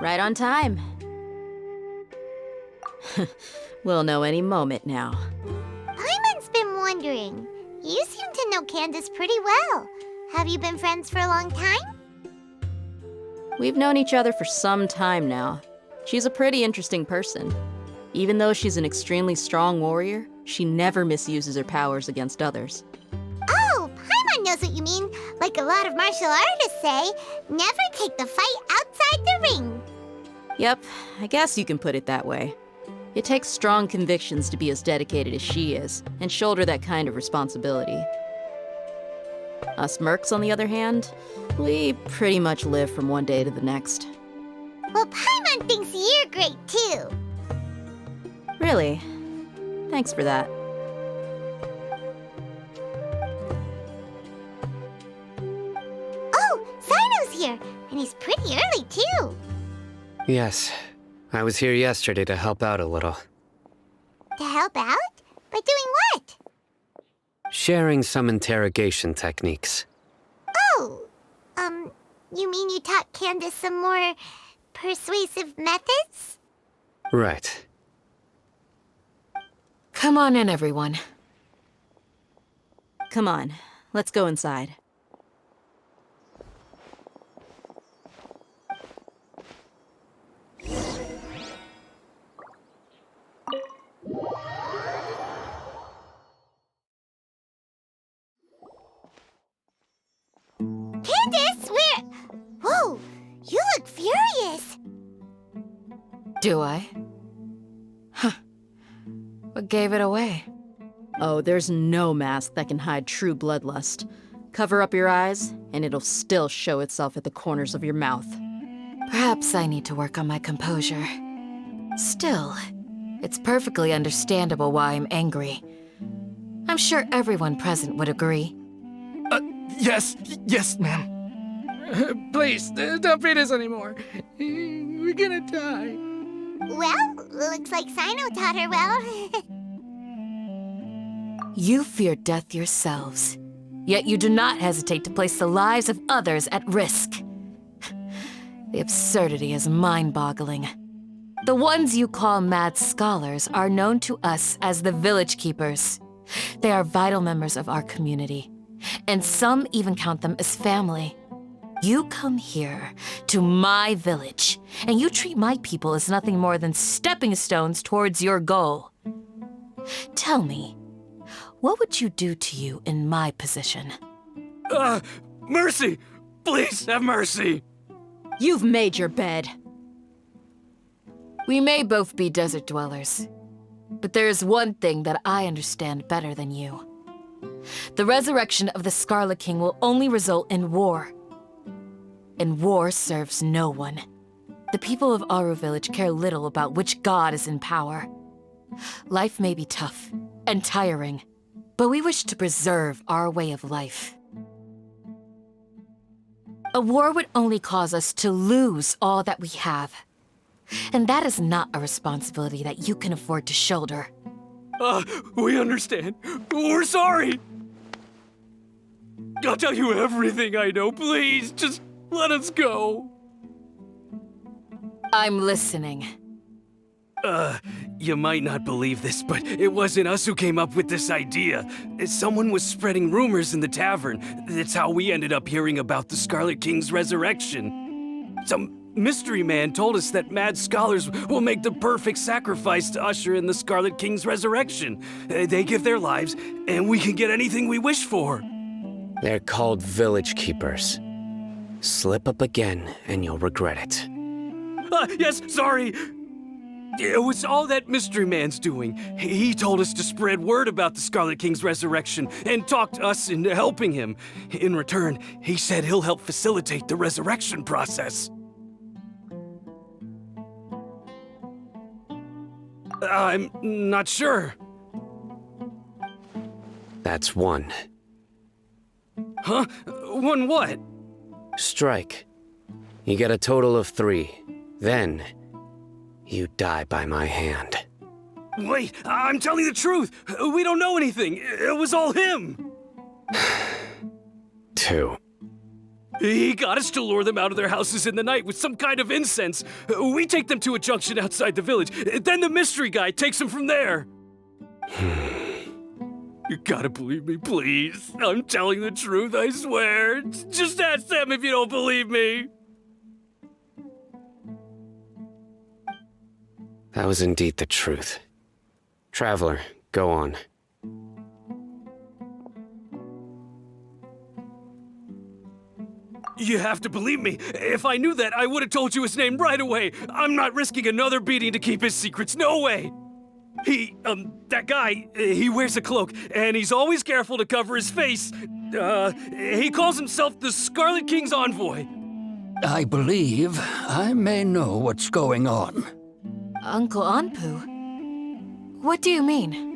Right on time. We'll know any moment now. Paimon's been wondering. You seem to know Candace pretty well. Have you been friends for a long time? We've known each other for some time now. She's a pretty interesting person. Even though she's an extremely strong warrior, she never misuses her powers against others. Oh, Paimon knows what you mean. Like a lot of martial artists say, never take the fight outside the ring. Yep, I guess you can put it that way. It takes strong convictions to be as dedicated as she is, and shoulder that kind of responsibility. Us mercs, on the other hand, we pretty much live from one day to the next. Well, Paimon thinks you're great too. Really? Thanks for that. Oh, Sino's here, and he's pretty early too. Yes, I was here yesterday to help out a little. To help out? By doing what? Sharing some interrogation techniques. Oh, you mean you taught Candace some more persuasive methods? Right. Come on in, everyone. Come on, let's go inside. Candace, Whoa, you look furious. Do I? Huh. What gave it away? Oh, there's no mask that can hide true bloodlust. Cover up your eyes, and it'll still show itself at the corners of your mouth. Perhaps I need to work on my composure. Still, it's perfectly understandable why I'm angry. I'm sure everyone present would agree. Yes, ma'am. Please, don't beat us anymore. We're gonna die. Well, looks like Sino taught her well. You fear death yourselves, yet you do not hesitate to place the lives of others at risk. The absurdity is mind-boggling. The ones you call mad scholars are known to us as the Village Keepers. They are vital members of our community, and some even count them as family. You come here, to my village, and you treat my people as nothing more than stepping stones towards your goal. Tell me, what would you do to you in my position? Mercy! Please have mercy! You've made your bed. We may both be desert dwellers, but there is one thing that I understand better than you. The resurrection of the Scarlet King will only result in war. And war serves no one. The people of Aru Village care little about which god is in power. Life may be tough and tiring, but we wish to preserve our way of life. A war would only cause us to lose all that we have. And that is not a responsibility that you can afford to shoulder. We understand. We're sorry. I'll tell you everything I know. Please, just let us go. I'm listening. You might not believe this, but it wasn't us who came up with this idea. Someone was spreading rumors in the tavern. That's how we ended up hearing about the Scarlet King's resurrection. Some mystery man told us that mad scholars will make the perfect sacrifice to usher in the Scarlet King's resurrection. They give their lives, and we can get anything we wish for. They're called Village Keepers. Slip up again, and you'll regret it. Yes, sorry. It was all that mystery man's doing. He told us to spread word about the Scarlet King's resurrection and talked us into helping him. In return, he said he'll help facilitate the resurrection process. I'm not sure. That's one. Huh? One what? Strike. You get a total of 3. Then, you die by my hand. Wait, I'm telling the truth. We don't know anything. It was all him. 2. He got us to lure them out of their houses in the night with some kind of incense. We take them to a junction outside the village. Then the mystery guy takes them from there. You gotta believe me, please. I'm telling the truth, I swear. Just ask them if you don't believe me. That was indeed the truth. Traveler, go on. You have to believe me. If I knew that, I would have told you his name right away. I'm not risking another beating to keep his secrets. No way. That guy, he wears a cloak, and he's always careful to cover his face. He calls himself the Scarlet King's envoy. I believe I may know what's going on. Uncle Anpu? What do you mean?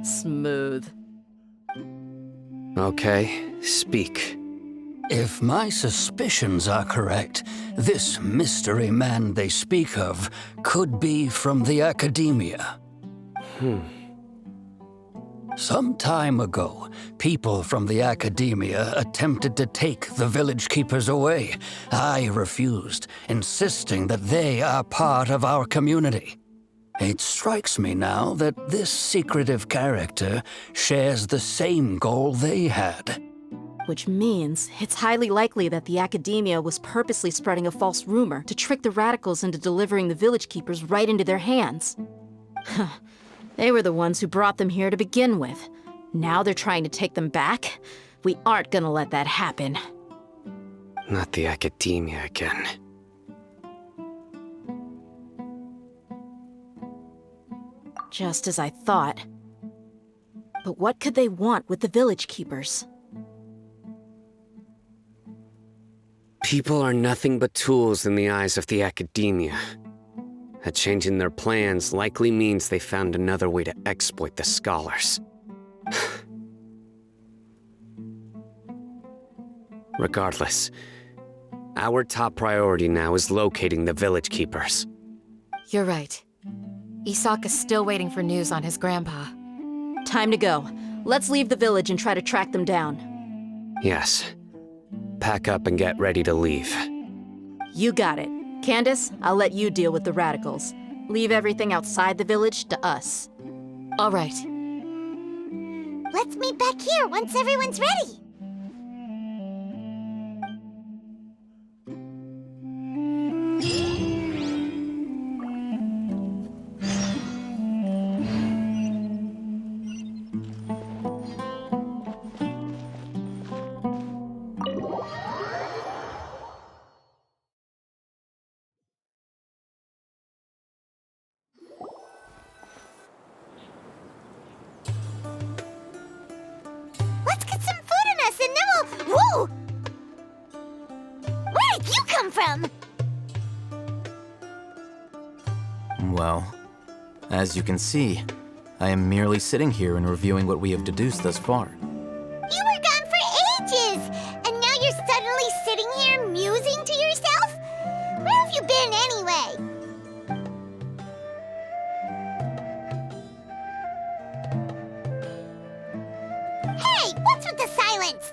Smooth. Okay, speak. If my suspicions are correct, this mystery man they speak of could be from the Academia. Some time ago, people from the Academia attempted to take the village keepers away. I refused, insisting that they are part of our community. It strikes me now that this secretive character shares the same goal they had. Which means it's highly likely that the Academia was purposely spreading a false rumor to trick the radicals into delivering the village keepers right into their hands. They were the ones who brought them here to begin with. Now they're trying to take them back? We aren't gonna let that happen. Not the Academia again. Just as I thought. But what could they want with the village keepers? People are nothing but tools in the eyes of the Academia. A change in their plans likely means they found another way to exploit the scholars. Regardless, our top priority now is locating the village keepers. You're right. Isaka's still waiting for news on his grandpa. Time to go. Let's leave the village and try to track them down. Yes. Pack up and get ready to leave. You got it. Candace, I'll let you deal with the radicals. Leave everything outside the village to us. All right. Let's meet back here once everyone's ready. Let's get some food in us and then we'll... Whoa! Where did you come from? Well, as you can see, I am merely sitting here and reviewing what we have deduced thus far. You were gone for ages, and now you're suddenly sitting here musing to yourself? Where have you been anyway? Hey, what's with the silence?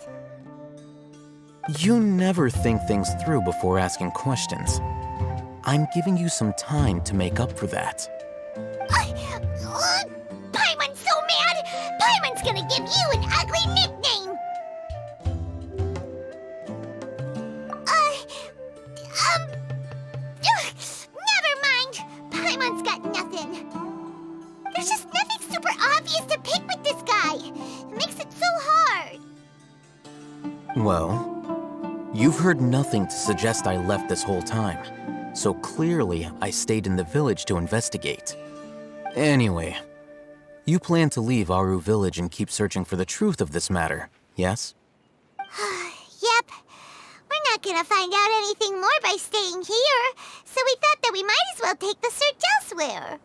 You never think things through before asking questions. I'm giving you some time to make up for that. Paimon's so mad! Paimon's gonna give you an ugly nickname! Never mind! Paimon's got nothing. There's just nothing super obvious to pick with this guy. It makes it so hard. Well, you've heard nothing to suggest I left this whole time, so clearly I stayed in the village to investigate. Anyway, you plan to leave Aru village and keep searching for the truth of this matter, yes? Yep. We're not gonna find out anything more by staying here, so we thought that we might as well take the search elsewhere.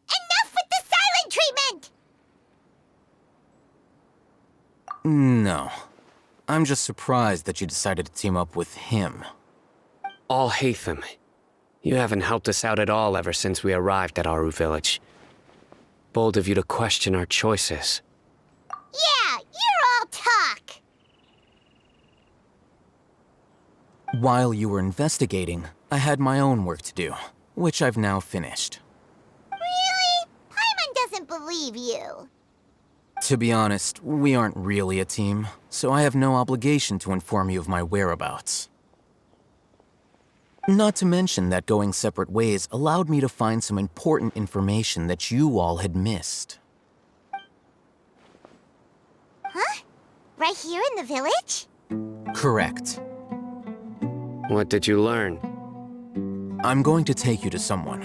Enough with the silent treatment! No. I'm just surprised that you decided to team up with him. Al-Haytham, you haven't helped us out at all ever since we arrived at Aru Village. Bold of you to question our choices. Yeah, you're all talk. While you were investigating, I had my own work to do, which I've now finished. Really? Paimon doesn't believe you. To be honest, we aren't really a team, so I have no obligation to inform you of my whereabouts. Not to mention that going separate ways allowed me to find some important information that you all had missed. Huh? Right here in the village? Correct. What did you learn? I'm going to take you to someone.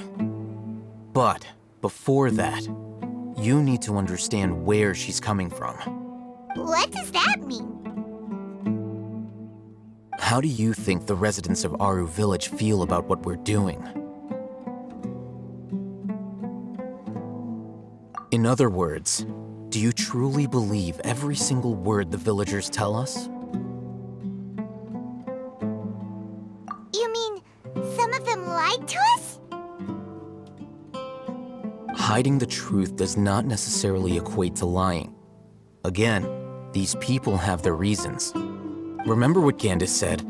But before that, you need to understand where she's coming from. What does that mean? How do you think the residents of Aru Village feel about what we're doing? In other words, do you truly believe every single word the villagers tell us? You mean some of them lied to us? Hiding the truth does not necessarily equate to lying. Again, these people have their reasons. Remember what Candace said?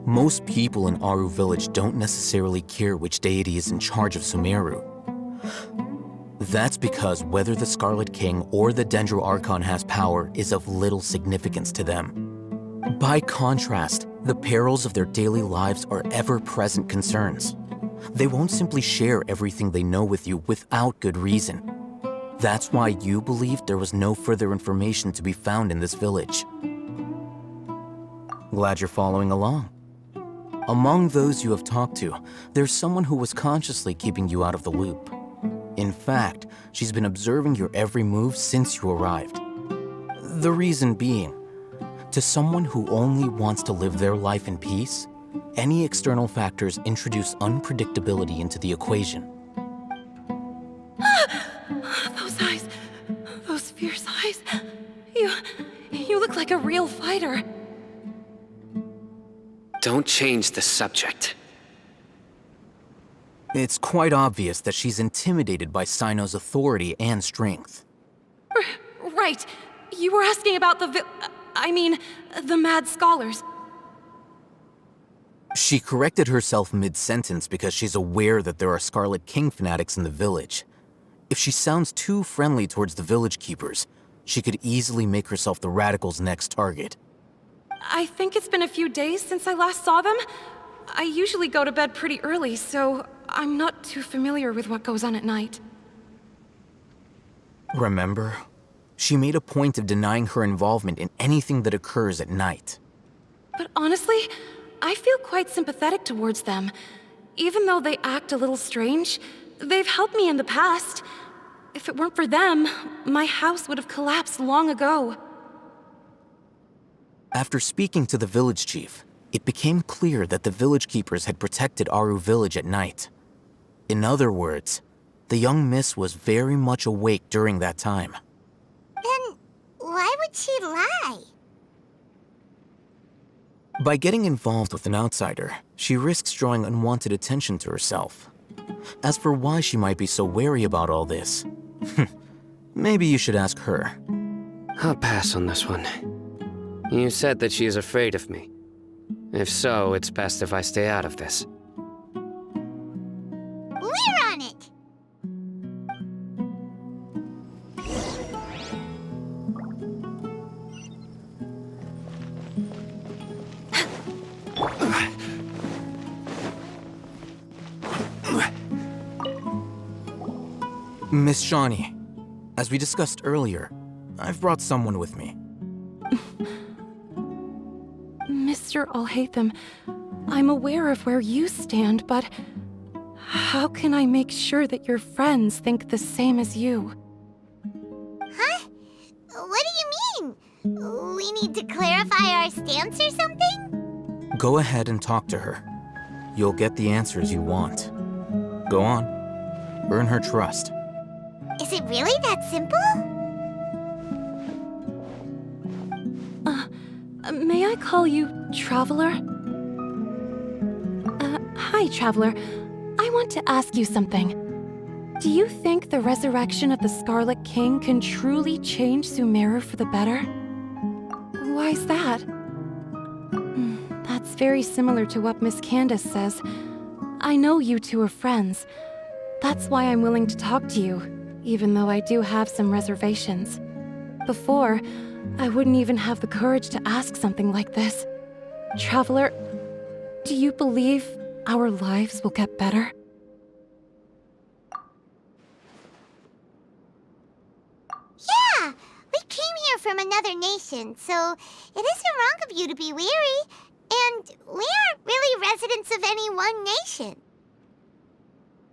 Most people in Aru Village don't necessarily care which deity is in charge of Sumeru. That's because whether the Scarlet King or the Dendro Archon has power is of little significance to them. By contrast, the perils of their daily lives are ever-present concerns. They won't simply share everything they know with you without good reason. That's why you believed there was no further information to be found in this village. Glad you're following along. Among those you have talked to, there's someone who was consciously keeping you out of the loop. In fact, she's been observing your every move since you arrived. The reason being, to someone who only wants to live their life in peace, any external factors introduce unpredictability into the equation. Those eyes. Those fierce eyes. You look like a real fighter. Don't change the subject. It's quite obvious that she's intimidated by Sino's authority and strength. Right. You were asking about the mad scholars. She corrected herself mid-sentence because she's aware that there are Scarlet King fanatics in the village. If she sounds too friendly towards the village keepers, she could easily make herself the radicals' next target. I think it's been a few days since I last saw them. I usually go to bed pretty early, so I'm not too familiar with what goes on at night. Remember? She made a point of denying her involvement in anything that occurs at night. But honestly, I feel quite sympathetic towards them. Even though they act a little strange, they've helped me in the past. If it weren't for them, my house would have collapsed long ago. After speaking to the village chief, it became clear that the village keepers had protected Aru Village at night. In other words, the young miss was very much awake during that time. Then why would she lie? By getting involved with an outsider, she risks drawing unwanted attention to herself. As for why she might be so wary about all this, maybe you should ask her. I'll pass on this one. You said that she is afraid of me. If so, it's best if I stay out of this. We're on it! Miss Shawnee, as we discussed earlier, I've brought someone with me. Mr. Al-Haytham, I'm aware of where you stand, but how can I make sure that your friends think the same as you? Huh? What do you mean? We need to clarify our stance or something? Go ahead and talk to her. You'll get the answers you want. Go on. Earn her trust. Is it really that simple? May I call you Traveler? Hi, Traveler. I want to ask you something. Do you think the resurrection of the Scarlet King can truly change Sumeru for the better? Why's that? That's very similar to what Miss Candace says. I know you two are friends. That's why I'm willing to talk to you, even though I do have some reservations. Before, I wouldn't even have the courage to ask something like this. Traveler, do you believe our lives will get better? Yeah! We came here from another nation, so it isn't wrong of you to be weary. And we aren't really residents of any one nation.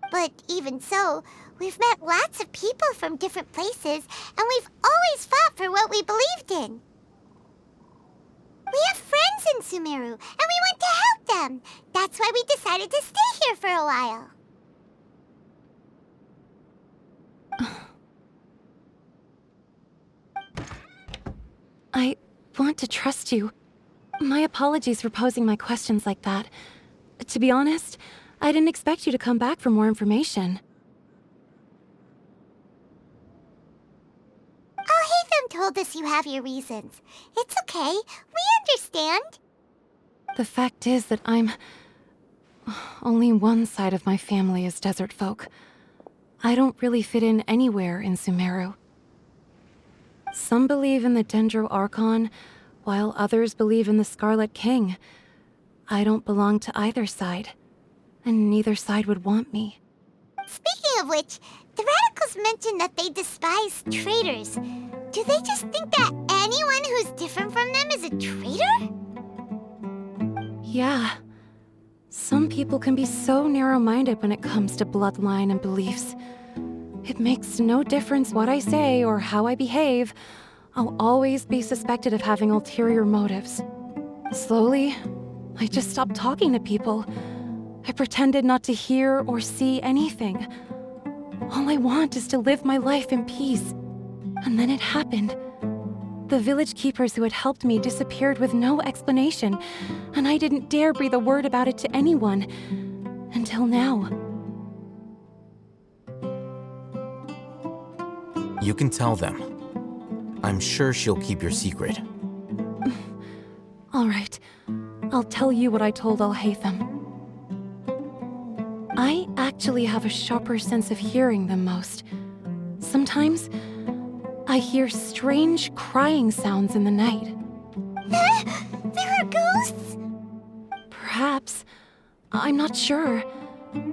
But even so, we've met lots of people from different places, and we've always fought for what we believed in. We have friends in Sumeru, and we want to help them. That's why we decided to stay here for a while. I want to trust you. My apologies for posing my questions like that. To be honest, I didn't expect you to come back for more information. Al-Haytham told us you have your reasons. It's okay. We understand. The fact is that only one side of my family is desert folk. I don't really fit in anywhere in Sumeru. Some believe in the Dendro Archon, while others believe in the Scarlet King. I don't belong to either side, and neither side would want me. Speaking of which, the Radicals mentioned that they despise traitors. Do they just think that anyone who's different from them is a traitor? Yeah. Some people can be so narrow-minded when it comes to bloodline and beliefs. It makes no difference what I say or how I behave. I'll always be suspected of having ulterior motives. Slowly, I just stopped talking to people. I pretended not to hear or see anything. All I want is to live my life in peace. And then it happened. The village keepers who had helped me disappeared with no explanation, and I didn't dare breathe a word about it to anyone. Until now. You can tell them. I'm sure she'll keep your secret. All right. I'll tell you what I told Al-Haytham. I actually have a sharper sense of hearing than most. Sometimes, I hear strange crying sounds in the night. There are ghosts? Perhaps. I'm not sure.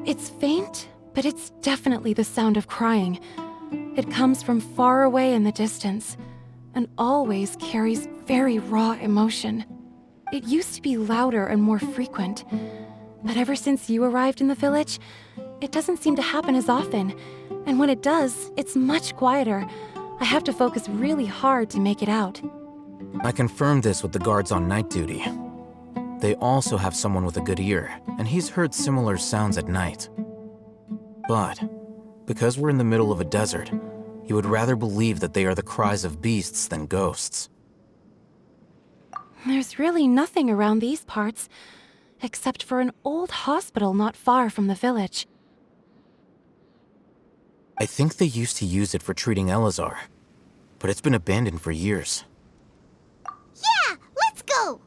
It's faint, but it's definitely the sound of crying. It comes from far away in the distance, and always carries very raw emotion. It used to be louder and more frequent, but ever since you arrived in the village, it doesn't seem to happen as often, and when it does, it's much quieter. I have to focus really hard to make it out. I confirmed this with the guards on night duty. They also have someone with a good ear, and he's heard similar sounds at night. But, because we're in the middle of a desert, he would rather believe that they are the cries of beasts than ghosts. There's really nothing around these parts, except for an old hospital not far from the village. I think they used to use it for treating Eleazar, but it's been abandoned for years. Yeah, let's go!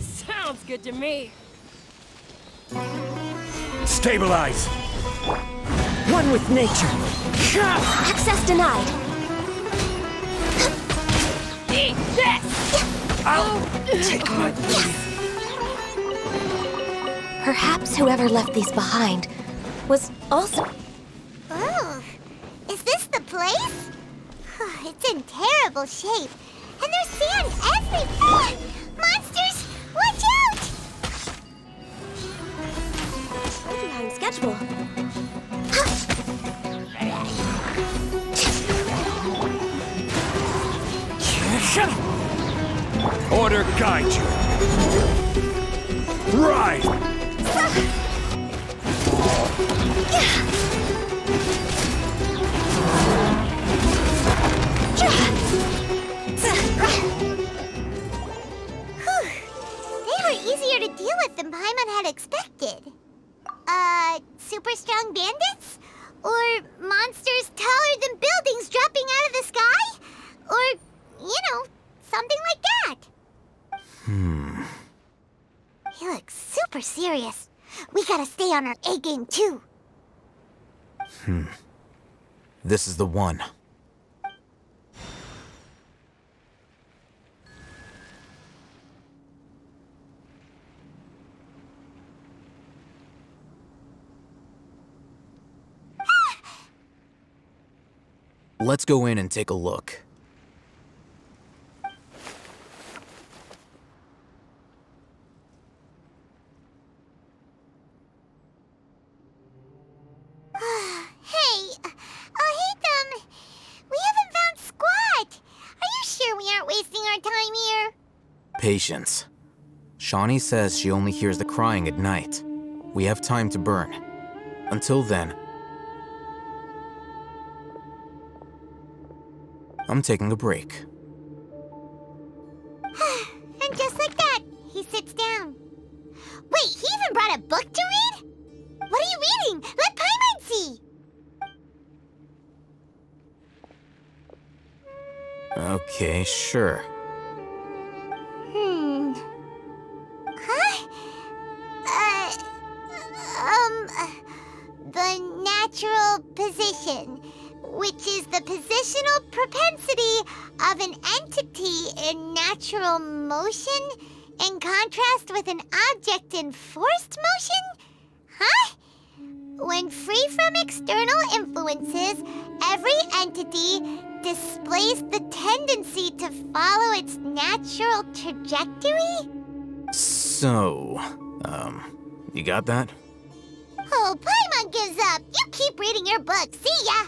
Sounds good to me. Stabilize! One with nature. Access denied. me this! I'll take my place. Perhaps whoever left these behind was also... Oh, is this the place? It's in terrible shape. And there's sand everywhere! Monsters, watch out! behind schedule. Order guide you. Right! They were easier to deal with than Paimon had expected. Super strong bandits? Or monsters taller than buildings dropping out of the sky? Or, something like that. He looks super serious. We gotta stay on our A game too. This is the one. Let's go in and take a look. Hey, Hatham, we haven't found squat. Are you sure we aren't wasting our time here? Patience. Shawnee says she only hears the crying at night. We have time to burn. Until then, I'm taking a break. And just like that, he sits down. Wait, he even brought a book to read? What are you reading? Let Paimon see! Okay, sure. Huh? The natural position, which is the positional propensity of an entity in natural motion in contrast with an object in forced motion? Huh? When free from external influences, every entity displays the tendency to follow its natural trajectory? So, you got that? Oh, Paimon gives up. You keep reading your book. See ya!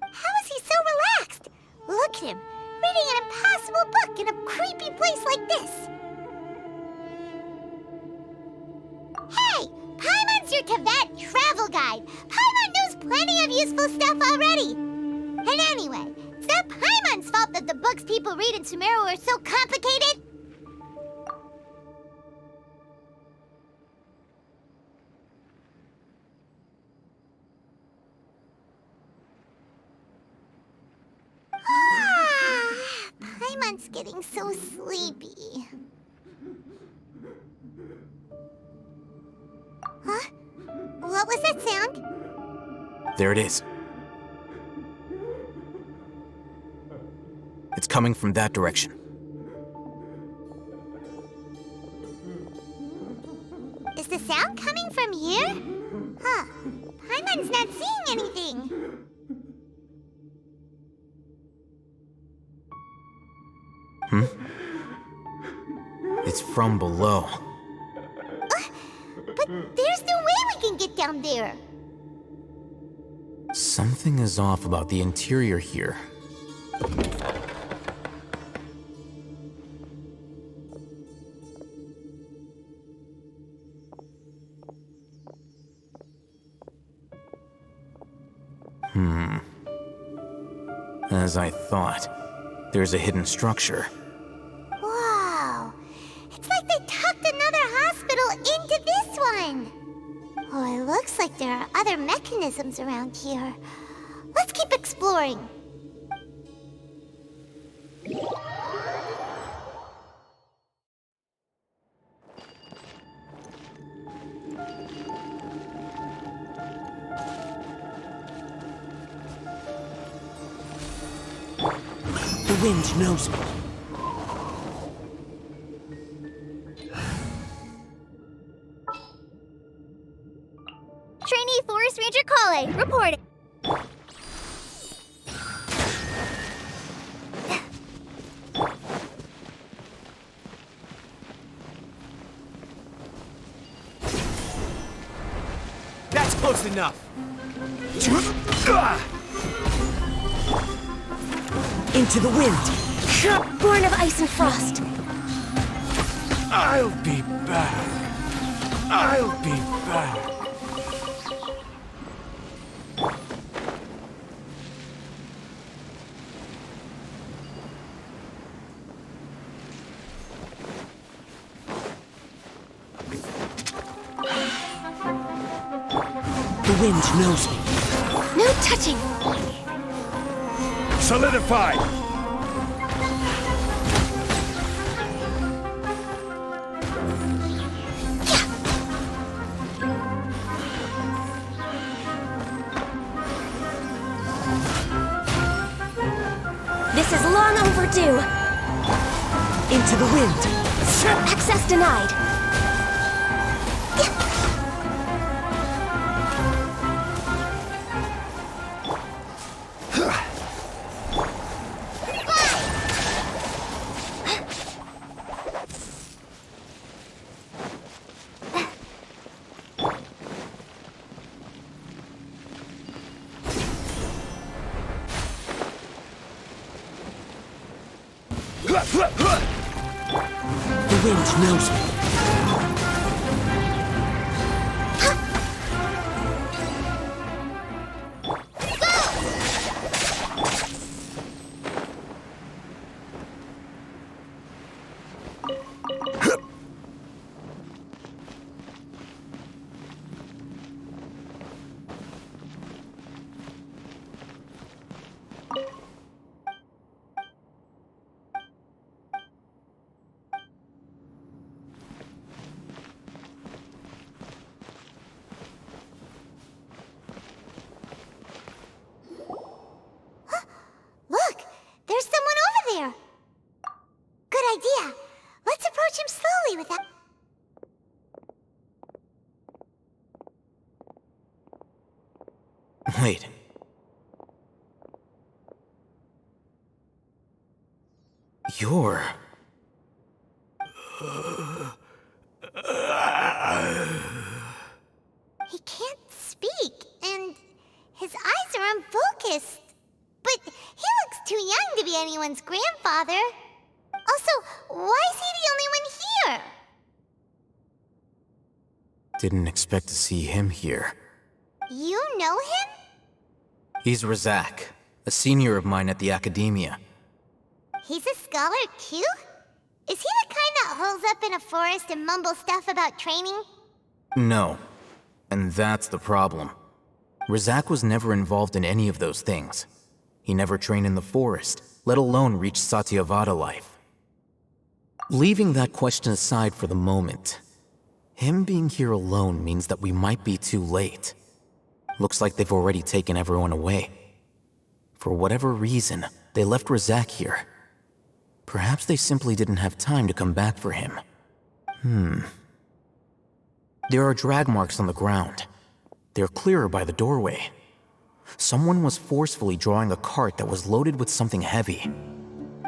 How is he so relaxed? Look at him, reading an impossible book in a creepy place like this. Hey, Paimon's your Tibet travel guide. Paimon knows plenty of useful stuff already. And anyway, it's not Paimon's fault that the books people read in Sumeru are so complicated. Paimon's getting so sleepy. Huh? What was that sound? There it is. It's coming from that direction. Is the sound coming from here? Huh. Paimon's not seeing anything. It's from below. But there's no way we can get down there. Something is off about the interior here. As I thought, there's a hidden structure. Wow. It's like they tucked another hospital into this one. Oh, it looks like there are other mechanisms around here. Let's keep exploring. wind knows me. Trainee Forest Ranger Kale, reporting. That's close enough. Into the wind. Born of ice and frost. I'll be back. I'll be back. The wind knows me. No touching. Solidify! This is long overdue. Into the wind. Access denied. The wind knows me. Look, there's someone over there. Good idea. Let's approach him slowly without... Wait. You're... He can't speak, and his eyes are unfocused. But he looks too young to be anyone's grandfather. Also, why is he the only one here? Didn't expect to see him here. You know him? He's Razak, a senior of mine at the Academia. He's a scholar too? Is he the kind that holes up in a forest and mumbles stuff about training? No. And that's the problem. Razak was never involved in any of those things. He never trained in the forest, let alone reach Satyavada life. Leaving that question aside for the moment, him being here alone means that we might be too late. Looks like they've already taken everyone away. For whatever reason, they left Razak here. Perhaps they simply didn't have time to come back for him. There are drag marks on the ground. They're clearer by the doorway. Someone was forcefully drawing a cart that was loaded with something heavy.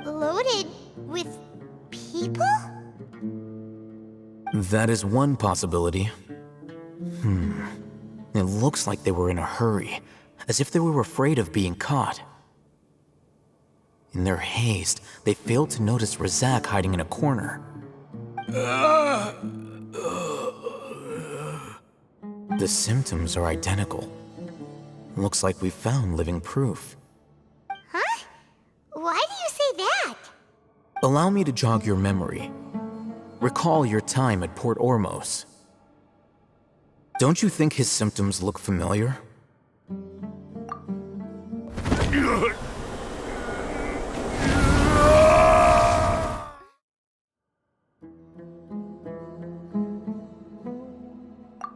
Loaded with people? That is one possibility. It looks like they were in a hurry, as if they were afraid of being caught. In their haste, they failed to notice Razak hiding in a corner. The symptoms are identical. Looks like we found living proof. Huh? Why do you say that? Allow me to jog your memory. Recall your time at Port Ormos. Don't you think his symptoms look familiar?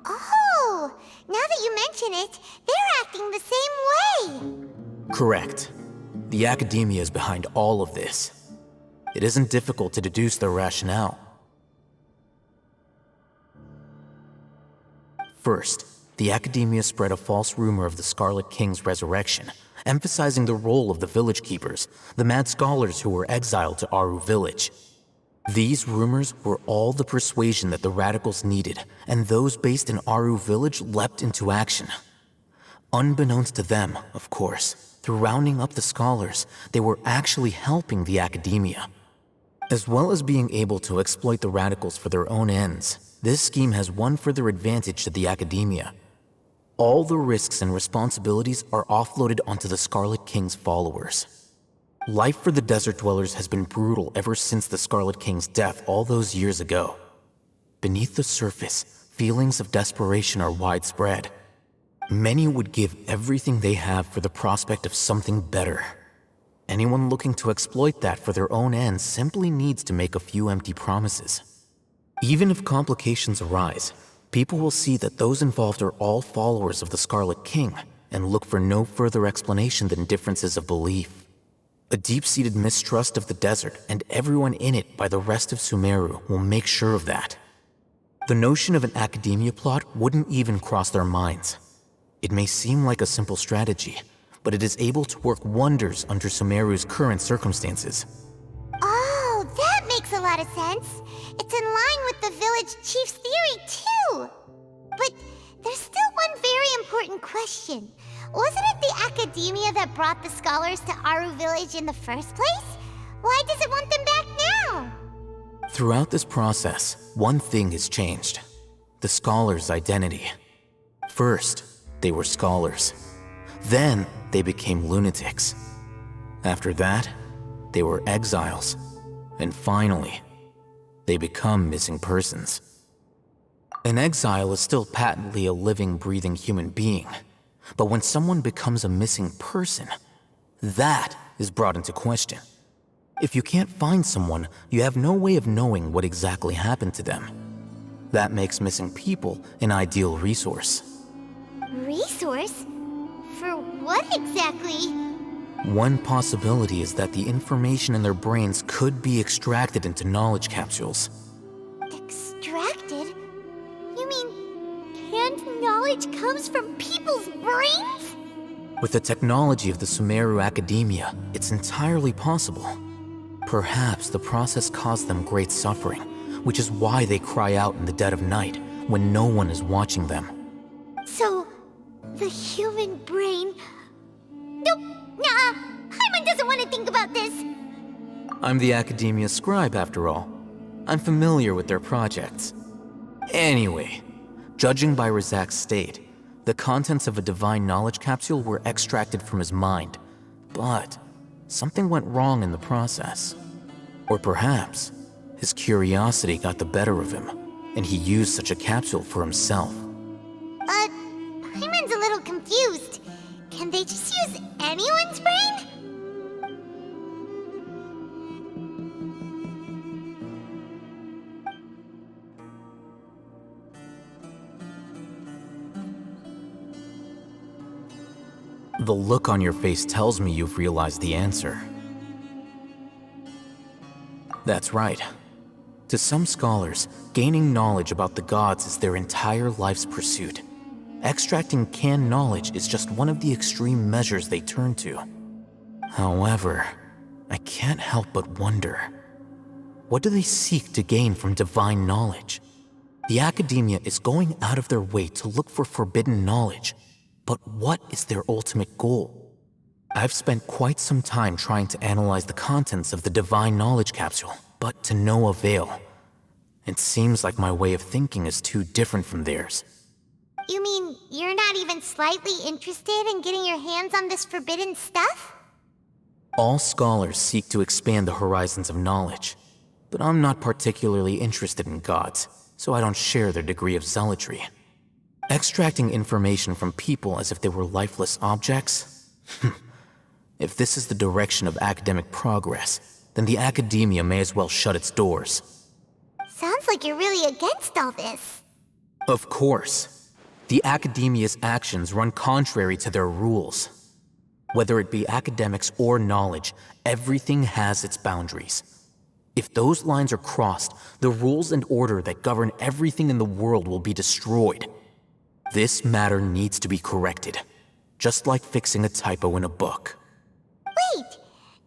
Oh, now that you mention it, they're acting the same way. Correct. the Academia is behind all of this. It isn't difficult to deduce their rationale. First, the Academia spread a false rumor of the Scarlet King's resurrection, emphasizing the role of the village keepers, the mad scholars who were exiled to Aru Village. These rumors were all the persuasion that the radicals needed, and those based in Aru Village leapt into action. Unbeknownst to them, of course, through rounding up the scholars, they were actually helping the Academia. As well as being able to exploit the radicals for their own ends, this scheme has one further advantage to the Academia. All the risks and responsibilities are offloaded onto the Scarlet King's followers. Life for the desert dwellers has been brutal ever since the Scarlet King's death all those years ago. Beneath the surface, feelings of desperation are widespread. Many would give everything they have for the prospect of something better. Anyone looking to exploit that for their own ends simply needs to make a few empty promises. Even if complications arise, people will see that those involved are all followers of the Scarlet King and look for no further explanation than differences of belief. A deep-seated mistrust of the desert and everyone in it by the rest of Sumeru will make sure of that. The notion of an Academia plot wouldn't even cross their minds. It may seem like a simple strategy, but it is able to work wonders under Sumeru's current circumstances. Oh, that makes a lot of sense. It's in line with the village chief's theory, too. But there's still one very important question. Wasn't it the Academia that brought the scholars to Aru Village in the first place? Why does it want them back now? Throughout this process, one thing has changed. The scholars' identity. First, they were scholars. Then, they became lunatics. After that, they were exiles. And finally, they become missing persons. An exile is still patently a living, breathing human being. But when someone becomes a missing person, that is brought into question. If you can't find someone, you have no way of knowing what exactly happened to them. That makes missing people an ideal resource. Resource? For what exactly? One possibility is that the information in their brains could be extracted into knowledge capsules. Extracted? You mean canned knowledge comes from people's brains? With the technology of the Sumeru Academia, it's entirely possible. Perhaps the process caused them great suffering, which is why they cry out in the dead of night when no one is watching them. So, the human brain... Nope, nah, Hyman doesn't want to think about this. I'm the Academia scribe, after all. I'm familiar with their projects. Anyway, judging by Razak's state, the contents of a divine knowledge capsule were extracted from his mind. But something went wrong in the process. Or perhaps his curiosity got the better of him, and he used such a capsule for himself. Hyman's a little confused. Can they just use anyone's brain? The look on your face tells me you've realized the answer. That's right. To some scholars, gaining knowledge about the gods is their entire life's pursuit. Extracting canned knowledge is just one of the extreme measures they turn to. However, I can't help but wonder, what do they seek to gain from divine knowledge? The Academia is going out of their way to look for forbidden knowledge, but what is their ultimate goal? I've spent quite some time trying to analyze the contents of the divine knowledge capsule, but to no avail. It seems like my way of thinking is too different from theirs. You mean you're not even slightly interested in getting your hands on this forbidden stuff? All scholars seek to expand the horizons of knowledge, but I'm not particularly interested in gods, so I don't share their degree of zealotry. Extracting information from people as if they were lifeless objects? If this is the direction of academic progress, then the Academia may as well shut its doors. Sounds like you're really against all this. Of course. The Academia's actions run contrary to their rules. Whether it be academics or knowledge, everything has its boundaries. If those lines are crossed, the rules and order that govern everything in the world will be destroyed. This matter needs to be corrected, just like fixing a typo in a book. Wait,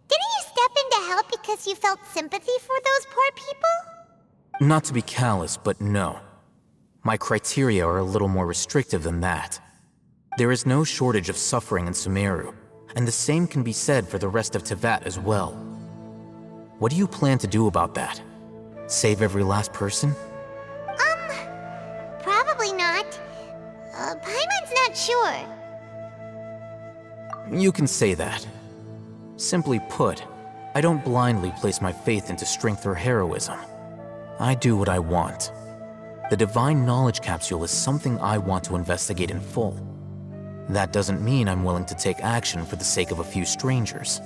didn't you step in to help because you felt sympathy for those poor people? Not to be callous, but no. My criteria are a little more restrictive than that. There is no shortage of suffering in Sumeru, and the same can be said for the rest of Teyvat as well. What do you plan to do about that? Save every last person? Probably not. Paimon's not sure. You can say that. Simply put, I don't blindly place my faith into strength or heroism. I do what I want. The Divine Knowledge Capsule is something I want to investigate in full. That doesn't mean I'm willing to take action for the sake of a few strangers.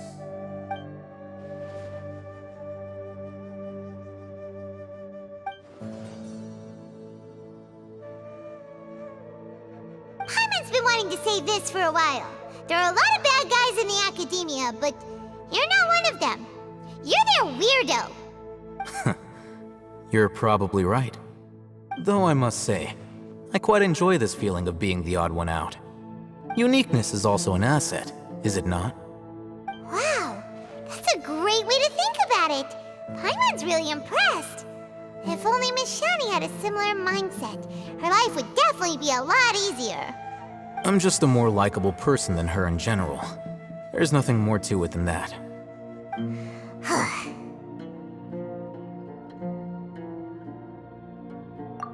Paimon's been wanting to say this for a while. There are a lot of bad guys in the academia, but you're not one of them. You're their weirdo. You're probably right. Though I must say, I quite enjoy this feeling of being the odd one out. Uniqueness is also an asset, is it not? Wow, that's a great way to think about it. Paimon's really impressed. If only Miss Shani had a similar mindset, her life would definitely be a lot easier. I'm just a more likable person than her in general. There's nothing more to it than that.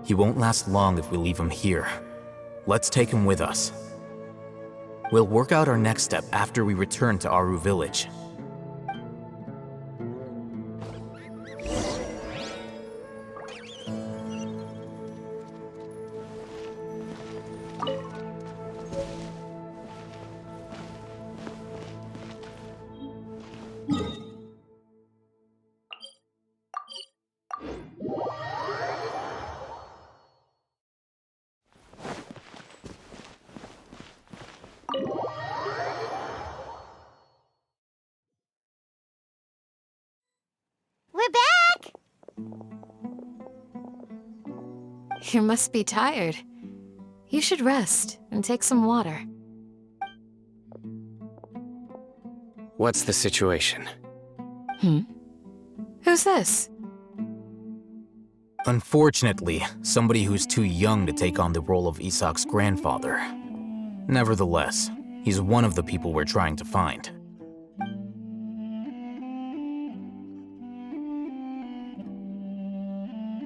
He won't last long if we leave him here. Let's take him with us. We'll work out our next step after we return to Aru Village. We're back! You must be tired. You should rest and take some water. What's the situation? Who's this? Unfortunately, somebody who's too young to take on the role of Isak's grandfather. Nevertheless, he's one of the people we're trying to find.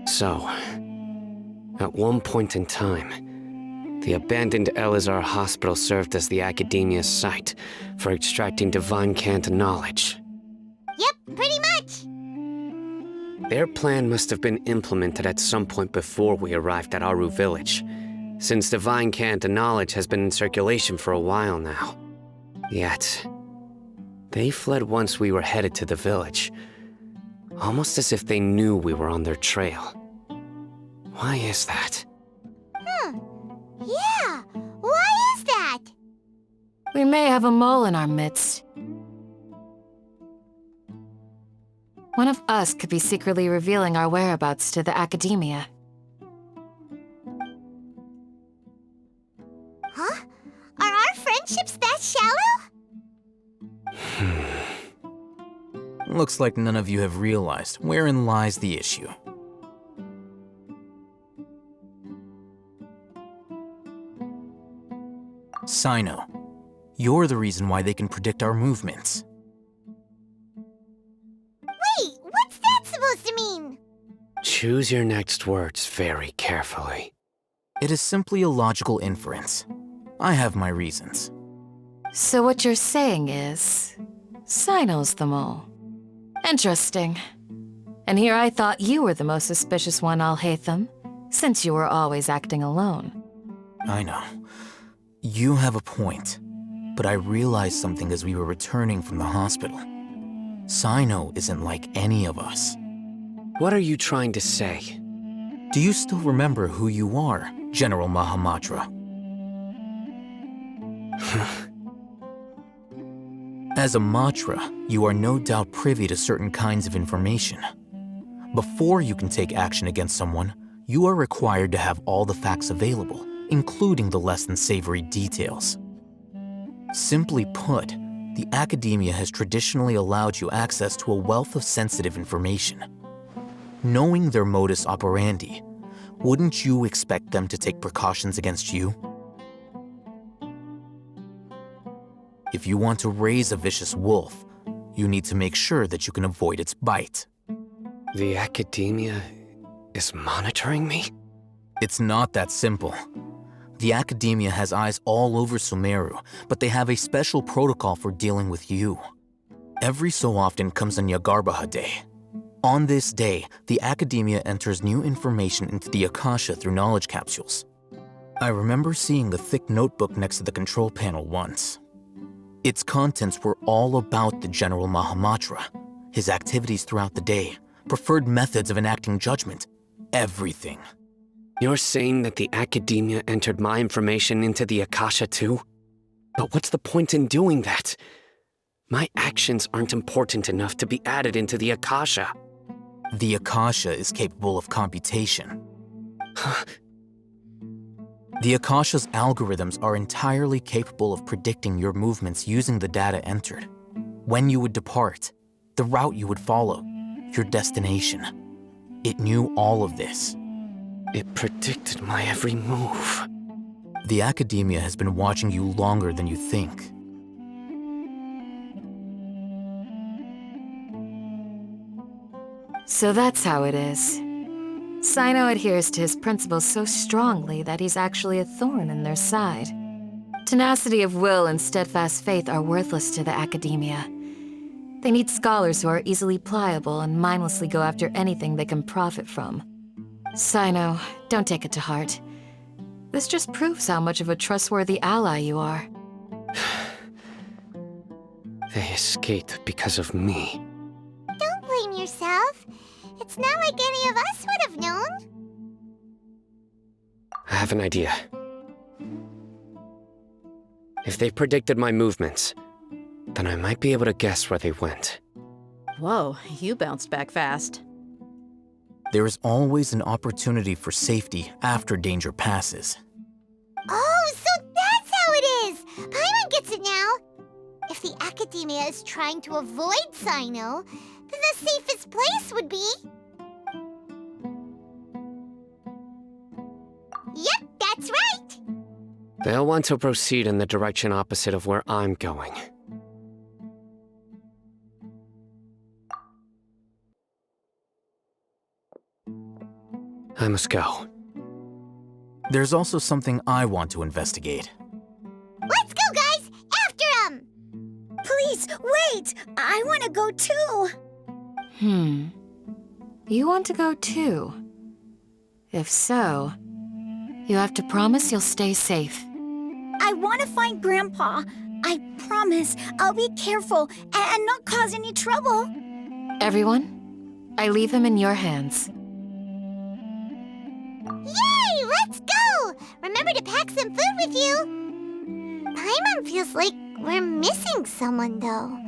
So, at one point in time, the abandoned Eleazar hospital served as the Academia's site for extracting divine cant knowledge. Yep, pretty much. Their plan must have been implemented at some point before we arrived at Aru Village, since divine cant knowledge has been in circulation for a while now. Yet, they fled once we were headed to the village, almost as if they knew we were on their trail. Why is that? Yeah, why is that? We may have a mole in our midst. One of us could be secretly revealing our whereabouts to the Academia. Huh? Are our friendships that shallow? Looks like none of you have realized wherein lies the issue. Sino, you're the reason why they can predict our movements. Wait, what's that supposed to mean? Choose your next words very carefully. It is simply a logical inference. I have my reasons. So what you're saying is, Sino's the mole. Interesting. And here I thought you were the most suspicious one, Alhaitham, since you were always acting alone. I know. You have a point, but I realized something as we were returning from the hospital. Sino isn't like any of us. What are you trying to say? Do you still remember who you are, General Mahamatra? As a Matra, you are no doubt privy to certain kinds of information. Before you can take action against someone, you are required to have all the facts available, including the less than savory details. Simply put, the academia has traditionally allowed you access to a wealth of sensitive information. Knowing their modus operandi, wouldn't you expect them to take precautions against you? If you want to raise a vicious wolf, you need to make sure that you can avoid its bite. The academia is monitoring me? It's not that simple. The academia has eyes all over Sumeru, but they have a special protocol for dealing with you. Every so often comes a Nyagarbaha Day. On this day, the academia enters new information into the Akasha through knowledge capsules. I remember seeing the thick notebook next to the control panel once. Its contents were all about the General Mahamatra, his activities throughout the day, preferred methods of enacting judgment, everything. You're saying that the academia entered my information into the Akasha too? But what's the point in doing that? My actions aren't important enough to be added into the Akasha. The Akasha is capable of computation. The Akasha's algorithms are entirely capable of predicting your movements using the data entered. When you would depart, the route you would follow, your destination. It knew all of this. It predicted my every move. The academia has been watching you longer than you think. So that's how it is. Sino adheres to his principles so strongly that he's actually a thorn in their side. Tenacity of will and steadfast faith are worthless to the academia. They need scholars who are easily pliable and mindlessly go after anything they can profit from. Sino, don't take it to heart. This just proves how much of a trustworthy ally you are. They escaped because of me. Don't blame yourself. It's not like any of us would have known. I have an idea. If they predicted my movements, then I might be able to guess where they went. Whoa, you bounced back fast. There is always an opportunity for safety after danger passes. Oh, so that's how it is! Paimon gets it now! If the academia is trying to avoid Sino, then the safest place would be... Yep, that's right! They'll want to proceed in the direction opposite of where I'm going. I must go. There's also something I want to investigate. Let's go, guys! After him! Please, wait! I want to go too! You want to go too? If so, you have to promise you'll stay safe. I want to find Grandpa. I promise I'll be careful and not cause any trouble. Everyone, I leave him in your hands. Yay! Let's go! Remember to pack some food with you. Paimon feels like we're missing someone, though.